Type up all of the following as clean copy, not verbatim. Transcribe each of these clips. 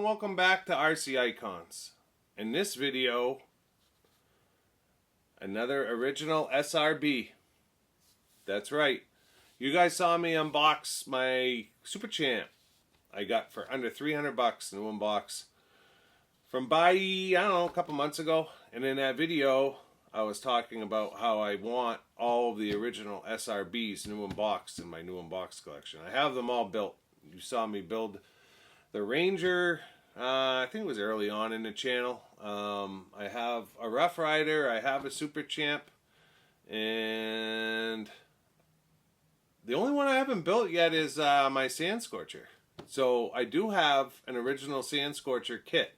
and welcome back to RC Icons. In this video, another original SRB. That's right. You guys saw me unbox my Super Champ I got for under 300 bucks, new unbox, from I don't know, a couple months ago. And in that video, I was talking about how I want all of the original SRBs new unboxed in my new unbox collection. I have them all built. You saw me build the Ranger, I think it was early on in the channel. I have a Rough Rider, I have a Super Champ, and the only one I haven't built yet is my Sand Scorcher. So I do have an original Sand Scorcher kit,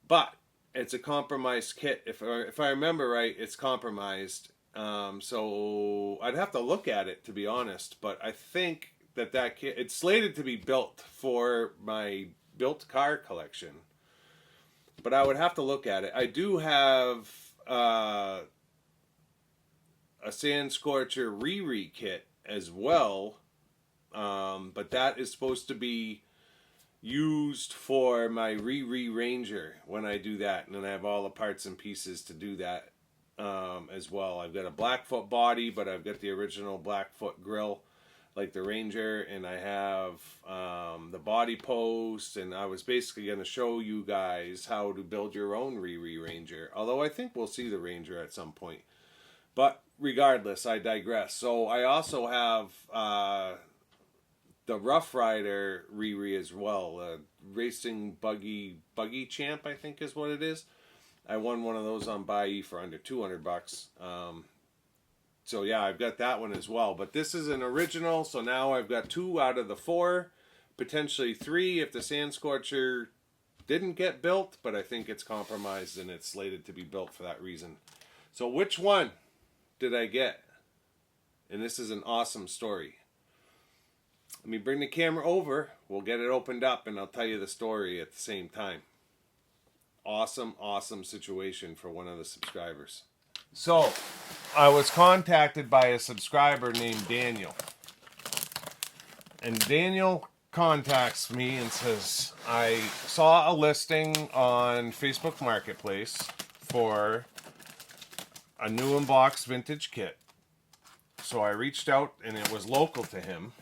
but it's a compromised kit. If I remember right, it's compromised. So I'd have to look at it, to be honest, but I think that kit, it's slated to be built for my built car collection, but I would have to look at it. I do have a Sand Scorcher Riri kit as well, but that is supposed to be used for my Riri Ranger when I do that, and then I have all the parts and pieces to do that as well. I've got a Blackfoot body, but I've got the original Blackfoot grill like the Ranger, and I have the body post, and I was basically going to show you guys how to build your own Riri Ranger, although I think we'll see the Ranger at some point. But regardless, I digress. So I also have the Rough Rider Riri as well, racing buggy champ, I think is what it is. I won one of those on Buy for under 200 bucks. So yeah, I've got that one as well. But this is an original, so now I've got 2 out of the 4, potentially 3 if the Sand Scorcher didn't get built, but I think it's compromised and it's slated to be built for that reason. So which one did I get? And this is an awesome story. Let me bring the camera over, we'll get it opened up, and I'll tell you the story at the same time. Awesome situation for one of the subscribers. So, I was contacted by a subscriber named Daniel. And Daniel contacts me and says, I saw a listing on Facebook Marketplace for a new unboxed vintage kit. So I reached out, and it was local to him.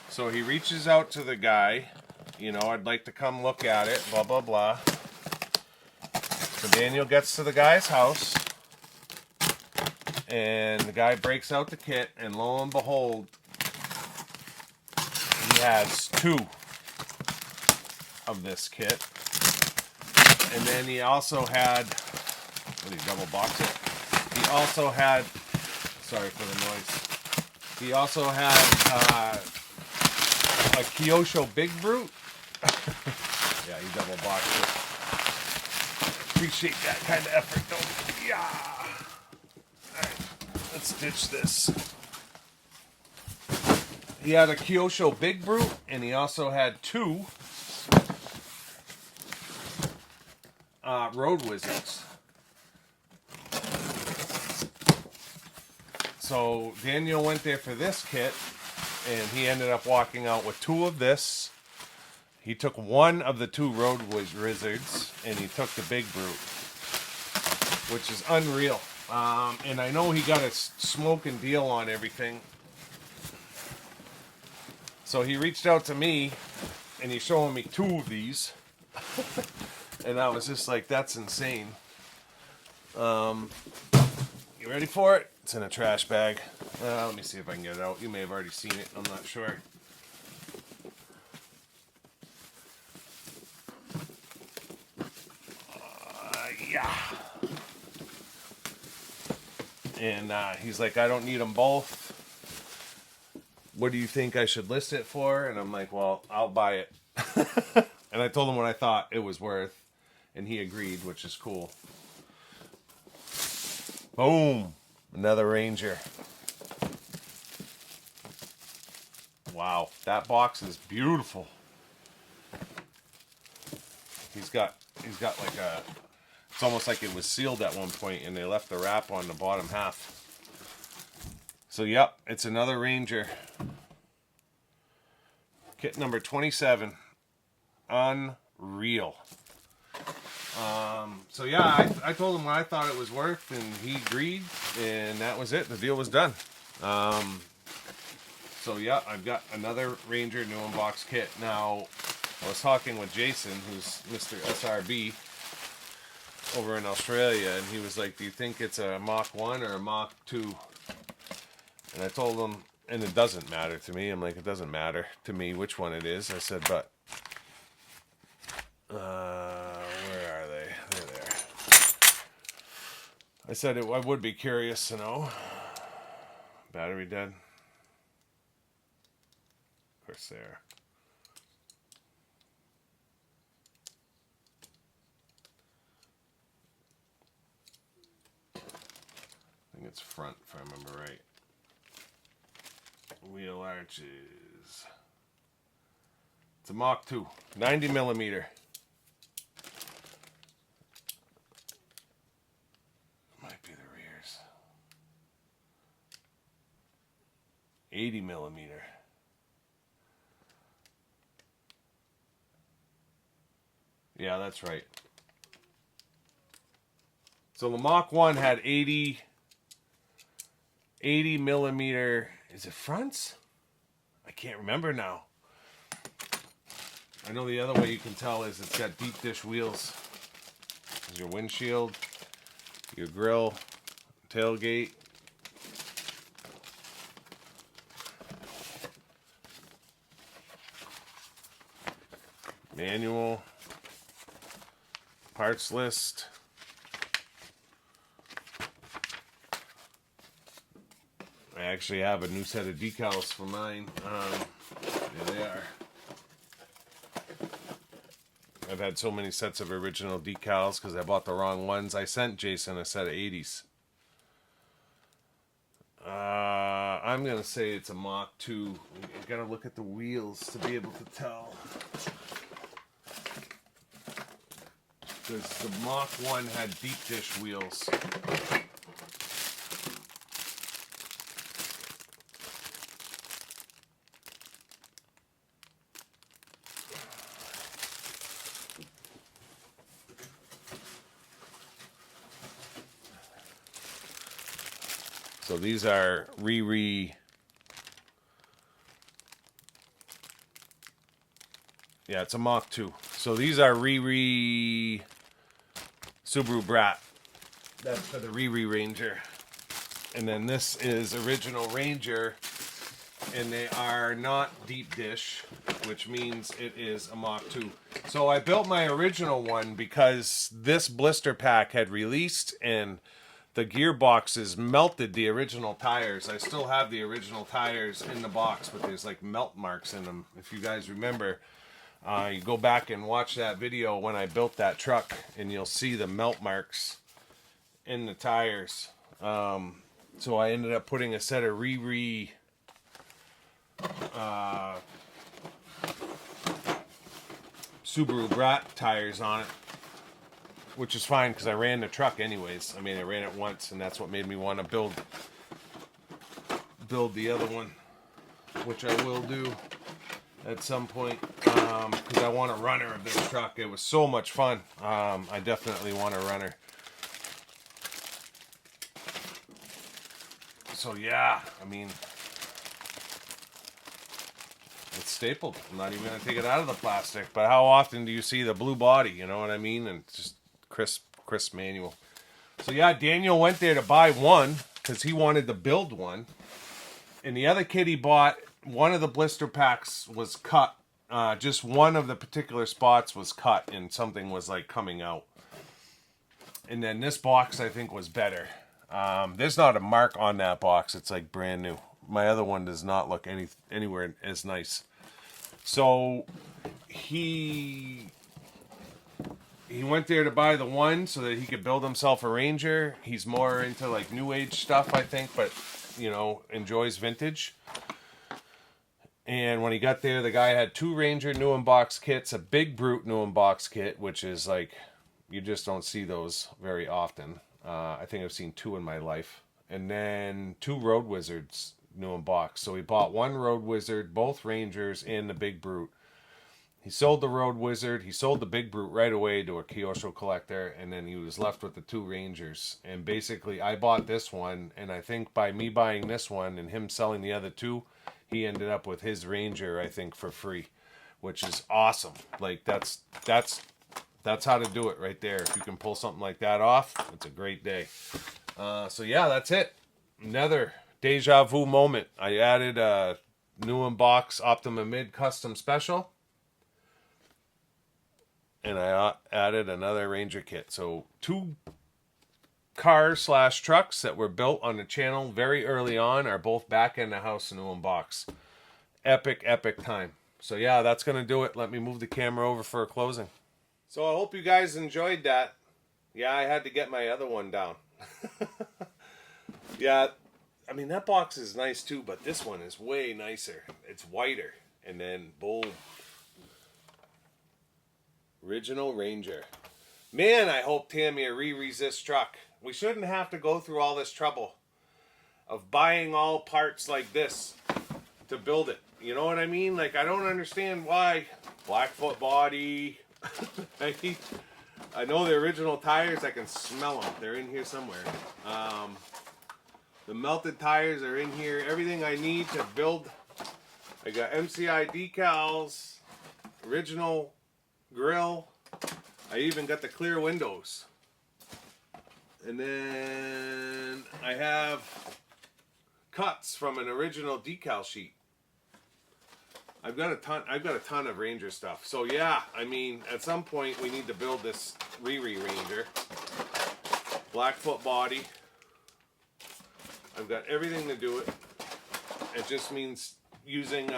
So he reaches out to the guy, you know, I'd like to come look at it, blah, blah, blah. So Daniel gets to the guy's house, and the guy breaks out the kit, and lo and behold, he has 2 of this kit. And then he also had, what did he double box it? He also had, sorry for the noise, he also had a Kyosho Big Brute. Yeah, he double boxed it. Appreciate that kind of effort, though. Yeah. Alright, let's ditch this. He had a Kyosho Big Brute, and he also had 2 Road Wizards. So Daniel went there for this kit, and he ended up walking out with 2 of this. He took 1 of the 2 Road Wizards, and he took the Big Brute, which is unreal. And I know he got a smoking deal on everything. So he reached out to me, and he's showing me 2 of these. And I was just like, that's insane. You ready for it? It's in a trash bag. Let me see if I can get it out. You may have already seen it. I'm not sure. Yeah. And he's like, I don't need them both. What do you think I should list it for? And I'm like, well, I'll buy it. And I told him what I thought it was worth. And he agreed, which is cool. Boom. Another Ranger. Wow, that box is beautiful. He's got like a, it's almost like it was sealed at one point and they left the wrap on the bottom half. So yep, it's another Ranger. Kit number 27. unreal. So yeah, I told him what I thought it was worth, and he agreed, and that was it. The deal was done. So yeah, I've got another Ranger new unbox kit. Now, I was talking with Jason, who's Mr. SRB over in Australia, and he was like, do you think it's a Mach 1 or a Mach 2? And I told him, and it doesn't matter to me. I'm like, it doesn't matter to me which one it is. I said, but where are they? They're there. I said I would be curious to know. Battery dead. Of course they are. I think it's front, if I remember right. Wheel arches. It's a Mach 2, 90 millimeter. Might be the rears. 80 millimeter. Yeah, that's right. So the Mach 1 had 80 millimeter. Is it fronts? I can't remember now. I know the other way you can tell is it's got deep dish wheels. There's your windshield, your grill, tailgate. Manual. Parts list. I actually have a new set of decals for mine. There they are. I've had so many sets of original decals because I bought the wrong ones. I sent Jason a set of 80s. I'm going to say it's a Mach 2. You got to look at the wheels to be able to tell. Because the Mach 1 had deep dish wheels. So these are yeah, it's a Mach 2. So these are Subaru Brat. That's for the Ranger. And then this is original Ranger, and they are not deep dish, which means it is a Mach 2. So I built my original one because this blister pack had released, and the gearboxes melted the original tires. I still have the original tires in the box, but there's like melt marks in them. If you guys remember, you go back and watch that video when I built that truck, and you'll see the melt marks in the tires. So I ended up putting a set of Subaru Brat tires on it, which is fine because I ran the truck anyways. I mean, I ran it once, and that's what made me want to build the other one, which I will do at some point, because I want a runner of this truck. It was so much fun. I definitely want a runner. So yeah, I mean, it's stapled. I'm not even going to take it out of the plastic. But how often do you see the blue body, you know what I mean? And just crisp manual. So yeah, Daniel went there to buy one because he wanted to build one. And the other kid he bought, one of the blister packs was cut. Just one of the particular spots was cut and something was like coming out. And then this box I think was better. There's not a mark on that box. It's like brand new. My other one does not look anywhere as nice. So he went there to buy the one so that he could build himself a Ranger. He's more into like new age stuff, I think, but you know, enjoys vintage. And when he got there, the guy had 2 Ranger new unbox kits, a Big Brute new unbox kit, which is like, you just don't see those very often. I think I've seen 2 in my life. And then 2 Road Wizards new unbox. So he bought 1 Road Wizard, both Rangers, and the Big Brute. He sold the Road Wizard. He sold the Big Brute right away to a Kyosho collector, and then he was left with the 2 Rangers. And basically, I bought this one, and I think by me buying this one and him selling the other 2, he ended up with his Ranger, I think, for free, which is awesome. Like that's how to do it right there. If you can pull something like that off, it's a great day. So yeah, that's it. Another deja vu moment. I added a new unbox Optima Mid Custom Special. And I added another Ranger kit. So 2 cars / trucks that were built on the channel very early on are both back in the house in the unbox. Epic, epic time. So yeah, that's going to do it. Let me move the camera over for a closing. So I hope you guys enjoyed that. Yeah, I had to get my other one down. Yeah, I mean, that box is nice too, but this one is way nicer. It's whiter. And then, bold. Original Ranger. Man, I hope Tamiya re-re's this truck. We shouldn't have to go through all this trouble of buying all parts like this to build it. You know what I mean? Like, I don't understand why. Blackfoot body. I know the original tires. I can smell them. They're in here somewhere. The melted tires are in here. Everything I need to build. I got MCI decals. Original grill. I even got the clear windows. And then I have cuts from an original decal sheet. I've got a ton of Ranger stuff. So yeah, I mean, at some point we need to build this Riri Ranger. Blackfoot body. I've got everything to do it. It just means using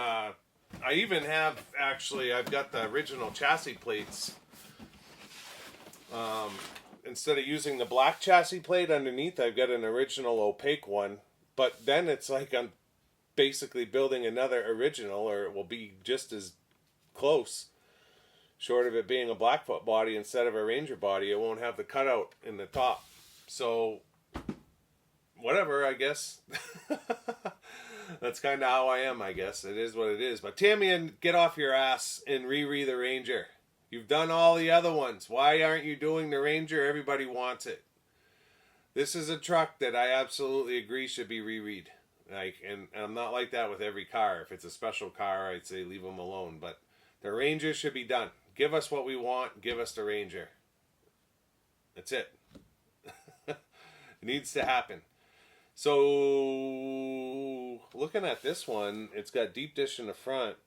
I even have, actually, I've got the original chassis plates. Instead of using the black chassis plate underneath, I've got an original opaque one. But then it's like I'm basically building another original, or it will be just as close. Short of it being a Blackfoot body instead of a Ranger body, it won't have the cutout in the top. So, whatever, I guess. That's kind of how I am, I guess. It is what it is. But Tamiya, get off your ass and re-re the Ranger. You've done all the other ones. Why aren't you doing the Ranger? Everybody wants it. This is a truck that I absolutely agree should be re-read. Like, and I'm not like that with every car. If it's a special car, I'd say leave them alone. But the Ranger should be done. Give us what we want. Give us the Ranger. That's it. It needs to happen. So, looking at this one, it's got deep dish in the front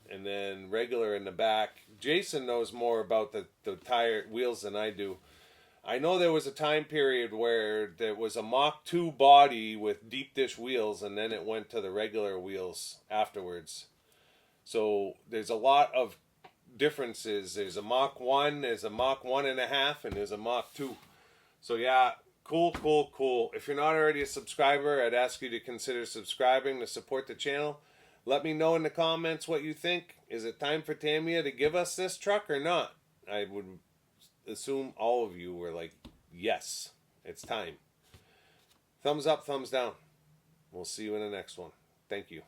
and then regular in the back. Jason knows more about the tire wheels than I do. I know there was a time period where there was a Mach 2 body with deep dish wheels, and then it went to the regular wheels afterwards. So there's a lot of differences. There's a Mach 1, there's a Mach 1.5, and there's a Mach 2. So yeah, cool, cool, cool. If you're not already a subscriber, I'd ask you to consider subscribing to support the channel. Let me know in the comments what you think. Is it time for Tamiya to give us this truck or not? I would assume all of you were like, yes, it's time. Thumbs up, thumbs down. We'll see you in the next one. Thank you.